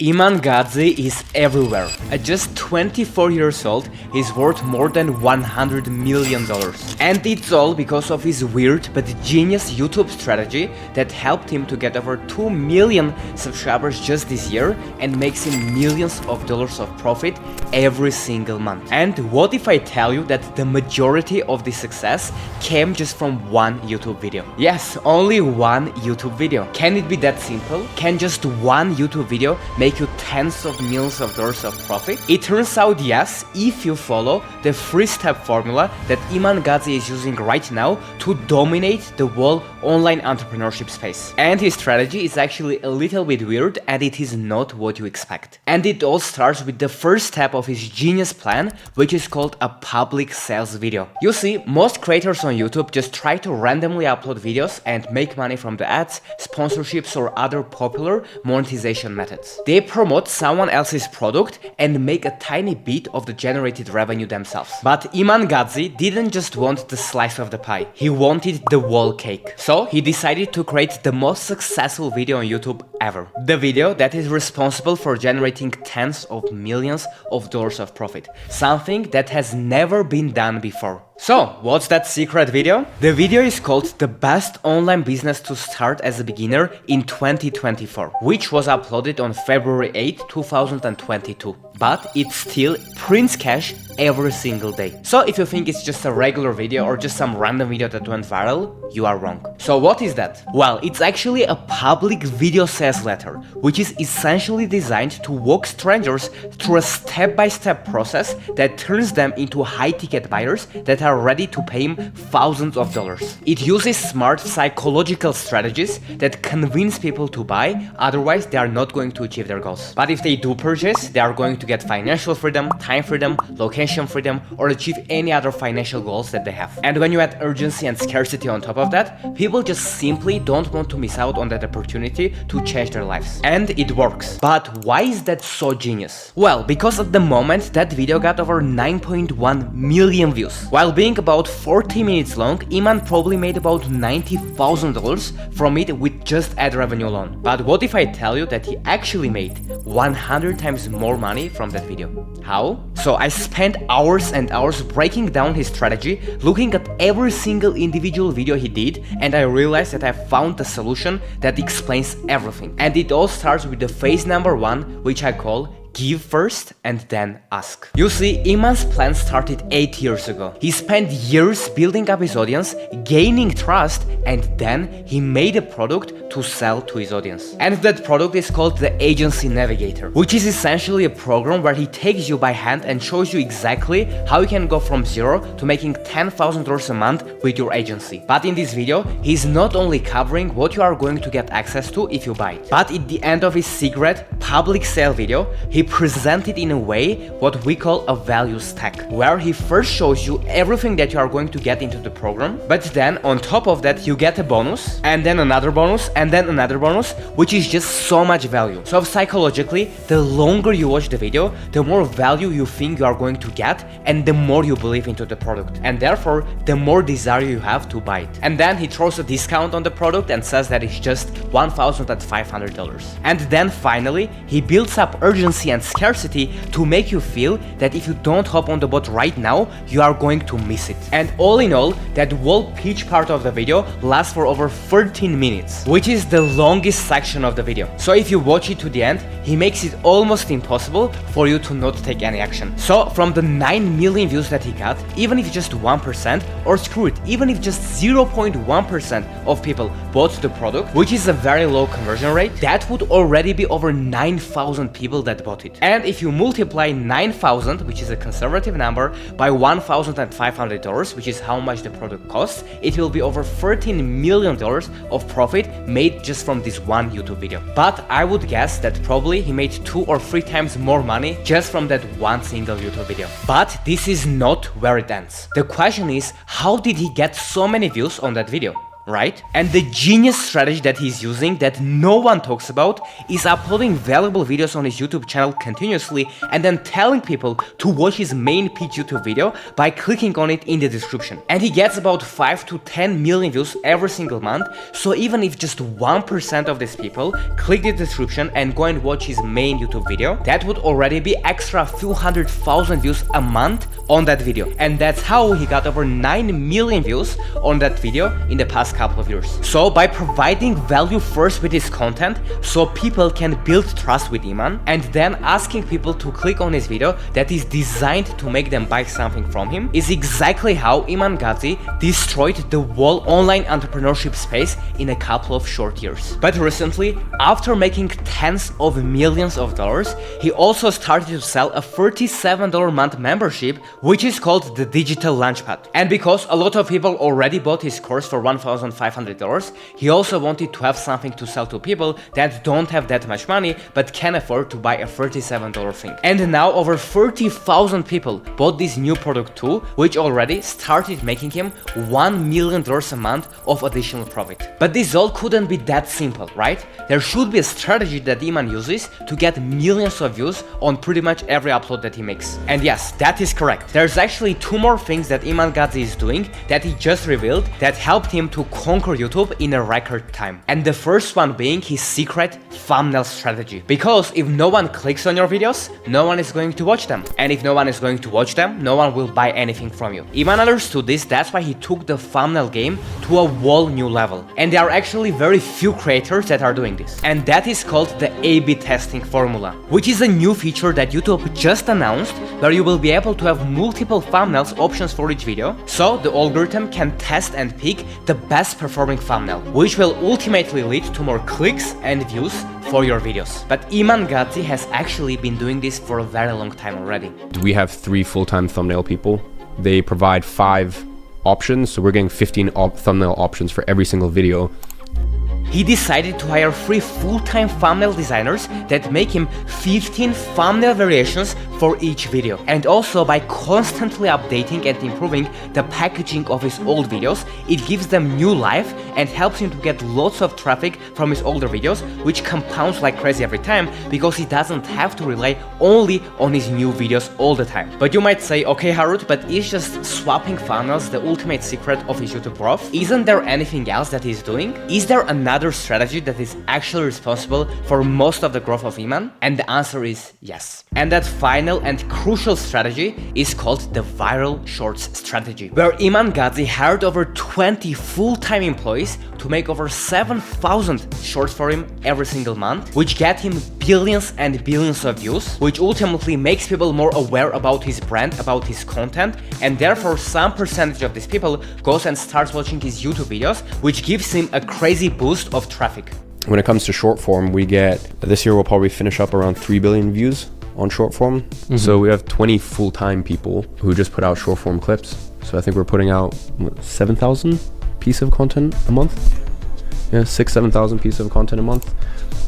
Iman Gadzhi is everywhere. At just 24 years old, he's worth more than $100 million. And it's all because of his weird but genius YouTube strategy that helped him to get over 2 million subscribers just this year and makes him millions of dollars of profit every single month. And what if I tell you that the majority of this success came just from one YouTube video? Yes, only one YouTube video. Can it be that simple? Can just one YouTube video make you tens of millions of dollars of profit? It turns out yes, if you follow the 3-step formula that Iman Gadzhi is using right now to dominate the whole online entrepreneurship space. And his strategy is actually a little bit weird and it is not what you expect. And it all starts with the first step of his genius plan, which is called a public sales video. You see, most creators on YouTube just try to randomly upload videos and make money from the ads, sponsorships or other popular monetization methods. They promote someone else's product and make a tiny bit of the generated revenue themselves. But Iman Gadzhi didn't just want the slice of the pie, he wanted the whole cake. So he decided to create the most successful video on YouTube ever. The video that is responsible for generating tens of millions of dollars of profit. Something that has never been done before. So, what's that secret video? The video is called The Best Online Business to Start as a Beginner in 2024, which was uploaded on February 8, 2022. But it still prints cash every single day. So if you think it's just a regular video or just some random video that went viral, you are wrong. So what is that? Well, it's actually a public video sales letter, which is essentially designed to walk strangers through a step-by-step process that turns them into high-ticket buyers that are ready to pay him thousands of dollars. It uses smart psychological strategies that convince people to buy, otherwise they are not going to achieve their goals. But if they do purchase, they are going to get financial freedom, time freedom, location freedom, or achieve any other financial goals that they have. And when you add urgency and scarcity on top of that, people just simply don't want to miss out on that opportunity to change their lives. And it works. But why is that so genius? Well, because at the moment that video got over 9.1 million views. While being about 40 minutes long, Iman probably made about $90,000 from it with just ad revenue alone. But what if I tell you that he actually made 100 times more money from that video? How? So I spent hours and hours breaking down his strategy, looking at every single individual video he did, and I realized that I found the solution that explains everything. And it all starts with the phase number 1, which I call give first and then ask. You see, Iman's plan started 8 years ago. He spent years building up his audience, gaining trust, and then he made a product to sell to his audience. And that product is called the Agency Navigator, which is essentially a program where he takes you by hand and shows you exactly how you can go from zero to making $10,000 a month with your agency. But in this video, he's not only covering what you are going to get access to if you buy it, but at the end of his secret public sale video, he presented in a way what we call a value stack, where he first shows you everything that you are going to get into the program, but then on top of that you get a bonus, and then another bonus, and then another bonus, which is just so much value. So psychologically, the longer you watch the video, the more value you think you are going to get, and the more you believe into the product, and therefore the more desire you have to buy it. And then he throws a discount on the product and says that it's just $1,500. And then finally, he builds up urgency and scarcity to make you feel that if you don't hop on the boat right now, you are going to miss it. And all in all, that whole pitch part of the video lasts for over 13 minutes, which is the longest section of the video. So if you watch it to the end, he makes it almost impossible for you to not take any action. So from the 9 million views that he got, even if just 1%, or screw it, even if just 0.1% of people bought the product, which is a very low conversion rate, that would already be over 9,000 people that bought it. And if you multiply 9,000, which is a conservative number, by $1,500, which is how much the product costs, it will be over $13 million of profit made just from this one YouTube video. But I would guess that probably he made 2 or 3 times more money just from that one single YouTube video. But this is not where it ends. The question is, how did he get so many views on that video? right? And the genius strategy that he's using that no one talks about is uploading valuable videos on his YouTube channel continuously and then telling people to watch his main pitch YouTube video by clicking on it in the description. And he gets about 5 to 10 million views every single month, so even if just 1% of these people click the description and go and watch his main YouTube video, that would already be extra few 100,000 views a month on that video. And that's how he got over 9 million views on that video in the past couple of years. So by providing value first with his content so people can build trust with Iman, and then asking people to click on his video that is designed to make them buy something from him, is exactly how Iman Gadzhi destroyed the whole online entrepreneurship space in a couple of short years. But recently, after making tens of millions of dollars, he also started to sell a $37 a month membership, which is called the Digital Launchpad. And because a lot of people already bought his course for $1,500, he also wanted to have something to sell to people that don't have that much money but can afford to buy a $37 thing. And now over 30,000 people bought this new product too, which already started making him $1 million a month of additional profit. But this all couldn't be that simple, right? There should be a strategy that Iman uses to get millions of views on pretty much every upload that he makes. And yes, that is correct. There's actually 2 more things that Iman Gadzhi is doing that he just revealed that helped him to conquer YouTube in a record time. And the first one being his secret thumbnail strategy. Because if no one clicks on your videos, no one is going to watch them. And if no one is going to watch them, no one will buy anything from you. Iman understood this, that's why he took the thumbnail game to a whole new level. And there are actually very few creators that are doing this. And that is called the A/B testing formula, which is a new feature that YouTube just announced where you will be able to have multiple thumbnails options for each video, so the algorithm can test and pick the best performing thumbnail, which will ultimately lead to more clicks and views for your videos. But Iman Gadzhi has actually been doing this for a very long time already. We have 3 full-time thumbnail people. They provide 5 options, so we're getting 15 thumbnail options for every single video. He decided to hire 3 full-time thumbnail designers that make him 15 thumbnail variations for each video. And also by constantly updating and improving the packaging of his old videos, it gives them new life and helps him to get lots of traffic from his older videos, which compounds like crazy every time because he doesn't have to rely only on his new videos all the time. But you might say, okay Harut, but is just swapping thumbnails the ultimate secret of his YouTube growth? Isn't there anything else that he's doing? Is there another strategy that is actually responsible for most of the growth of Iman? And the answer is yes. And that final and crucial strategy is called the viral shorts strategy, where Iman Gadzhi hired over 20 full-time employees to make over 7,000 shorts for him every single month, which get him billions and billions of views, which ultimately makes people more aware about his brand, about his content, and therefore some percentage of these people goes and starts watching his YouTube videos, which gives him a crazy boost of traffic. When it comes to short form, we get, this year we'll probably finish up around 3 billion views on short form. So we have 20 full-time people who just put out short form clips. So I think we're putting out 7,000 pieces of content a month. Yeah, 6,000-7,000 pieces of content a month.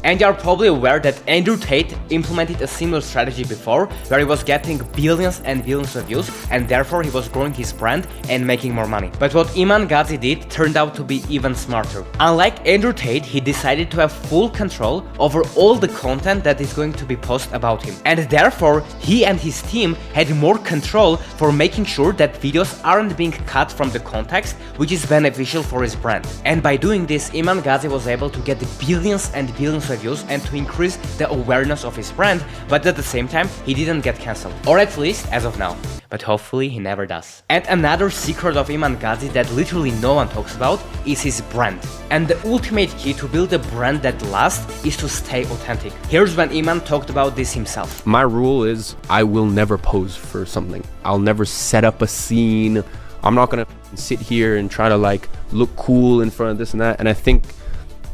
And you're probably aware that Andrew Tate implemented a similar strategy before, where he was getting billions and billions of views, and therefore he was growing his brand and making more money. But what Iman Gadzhi did turned out to be even smarter. Unlike Andrew Tate, he decided to have full control over all the content that is going to be posted about him. And therefore, he and his team had more control for making sure that videos aren't being cut from the context, which is beneficial for his brand. And by doing this, Iman Gadzhi was able to get billions and billions of views and to increase the awareness of his brand, but at the same time he didn't get cancelled, or at least as of now, but hopefully he never does. And another secret of Iman Gadzhi that literally no one talks about is his brand. And the ultimate key to build a brand that lasts is to stay authentic. Here's when Iman talked about this himself. My rule is I will never pose for something. I'll never set up a scene. I'm not gonna sit here and try to like look cool in front of this and that. And I think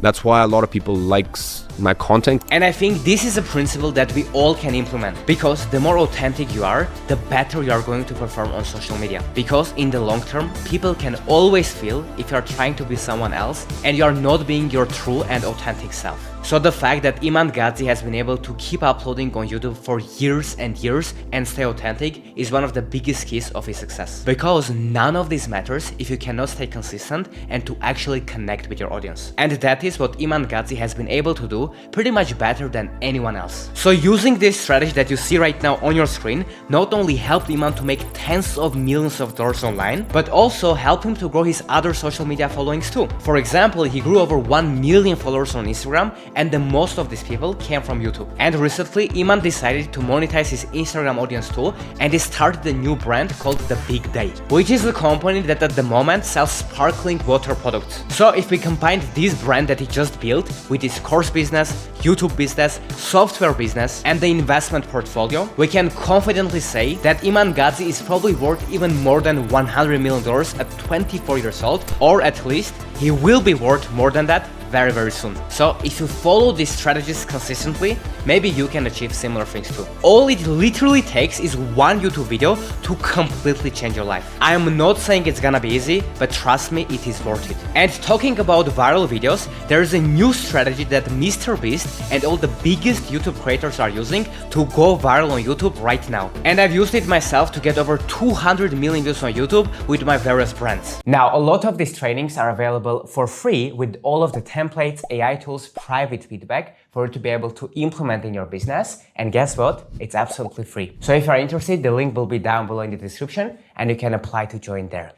that's why a lot of people likes my content. And I think this is a principle that we all can implement, because the more authentic you are, the better you are going to perform on social media. Because in the long term, people can always feel if you are trying to be someone else and you are not being your true and authentic self. So the fact that Iman Gadzhi has been able to keep uploading on YouTube for years and years and stay authentic is one of the biggest keys of his success. Because none of this matters if you cannot stay consistent and to actually connect with your audience. And that is what Iman Gadzhi has been able to do pretty much better than anyone else. So using this strategy that you see right now on your screen not only helped Iman to make tens of millions of dollars online, but also helped him to grow his other social media followings too. For example, he grew over 1 million followers on Instagram, and the most of these people came from YouTube. And recently, Iman decided to monetize his Instagram audience too, and he started a new brand called The Big Day, which is a company that at the moment sells sparkling water products. So if we combine this brand that he just built with his course business, YouTube business, software business, and the investment portfolio, we can confidently say that Iman Gadzhi is probably worth even more than $100 million at 24 years old, or at least he will be worth more than that very soon. So if you follow these strategies consistently, maybe you can achieve similar things too. All it literally takes is one YouTube video to completely change your life. I am not saying it's gonna be easy, but trust me, it is worth it. And talking about viral videos, there is a new strategy that Mr. Beast and all the biggest YouTube creators are using to go viral on YouTube right now. And I've used it myself to get over 200 million views on YouTube with my various brands. Now, a lot of these trainings are available for free with all of the templates, AI tools, private feedback for you to be able to implement in your business. And guess what? It's absolutely free. So if you're interested, the link will be down below in the description and you can apply to join there.